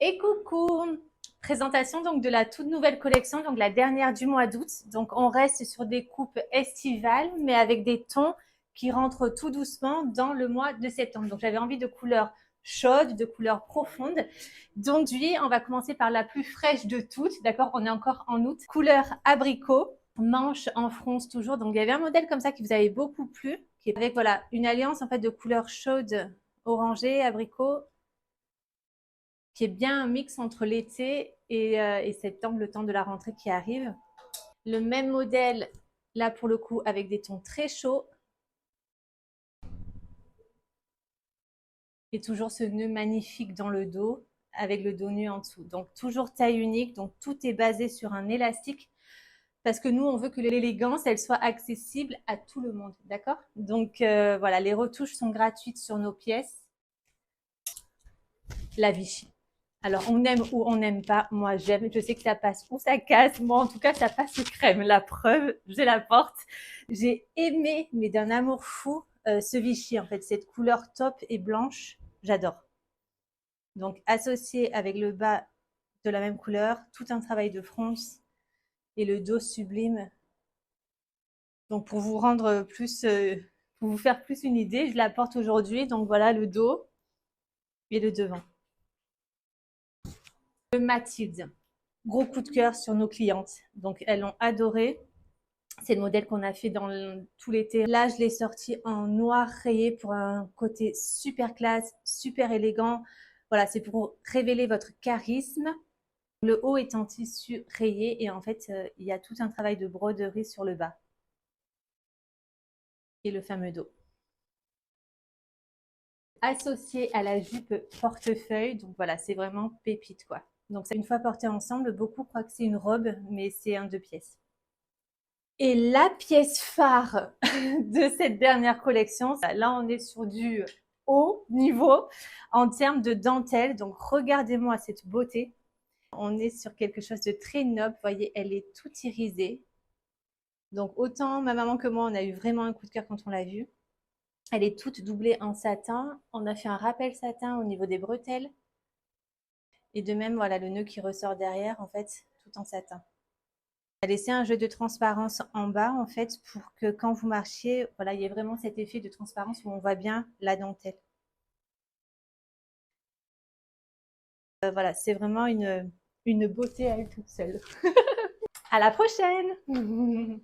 Et coucou! Présentation donc de la toute nouvelle collection, donc la dernière du mois d'août. Donc on reste sur des coupes estivales, mais avec des tons qui rentrent tout doucement dans le mois de septembre. Donc j'avais envie de couleurs chaudes, de couleurs profondes. Donc aujourd'hui, on va commencer par la plus fraîche de toutes. D'accord, on est encore en août. Couleur abricot, manche en fronce toujours. Donc il y avait un modèle comme ça qui vous avait beaucoup plu, qui est avec voilà une alliance en fait de couleurs chaudes, orangé, abricot, qui est bien un mix entre l'été et septembre, le temps de la rentrée qui arrive. Le même modèle, là pour le coup, avec des tons très chauds. Et toujours ce nœud magnifique dans le dos, avec le dos nu en dessous. Donc toujours taille unique, donc tout est basé sur un élastique. Parce que nous, on veut que l'élégance, elle soit accessible à tout le monde, d'accord? Donc voilà, les retouches sont gratuites sur nos pièces. La Vichy. Alors, on aime ou on n'aime pas. Moi, j'aime. Je sais que ça passe ou ça casse. Moi, en tout cas, ça passe crème. La preuve, je la porte. J'ai aimé, mais d'un amour fou, ce Vichy. En fait, cette couleur top et blanche, j'adore. Donc, associé avec le bas de la même couleur, tout un travail de fronce et le dos sublime. Donc, pour vous rendre plus, pour vous faire plus une idée, je la porte aujourd'hui. Donc, voilà le dos et le devant. Le Mathilde. Gros coup de cœur sur nos clientes. Donc, elles l'ont adoré. C'est le modèle qu'on a fait dans tout l'été. Là, je l'ai sorti en noir rayé pour un côté super classe, super élégant. Voilà, c'est pour révéler votre charisme. Le haut est en tissu rayé et en fait, il y a tout un travail de broderie sur le bas. Et le fameux dos. Associé à la jupe portefeuille, donc voilà, c'est vraiment pépite quoi. Donc, une fois porté ensemble, beaucoup croient que c'est une robe, mais c'est un 2 pièces. Et la pièce phare de cette dernière collection, là on est sur du haut niveau en termes de dentelle. Donc regardez-moi cette beauté. On est sur quelque chose de très noble. Vous voyez, elle est toute irisée. Donc autant ma maman que moi, on a eu vraiment un coup de cœur quand on l'a vue. Elle est toute doublée en satin. On a fait un rappel satin au niveau des bretelles. Et de même, voilà, le nœud qui ressort derrière, en fait, tout en satin. A laissé un jeu de transparence en bas en fait pour que quand vous marchiez, voilà, il y ait vraiment cet effet de transparence où on voit bien la dentelle. Voilà, c'est vraiment une beauté à elle toute seule. À la prochaine!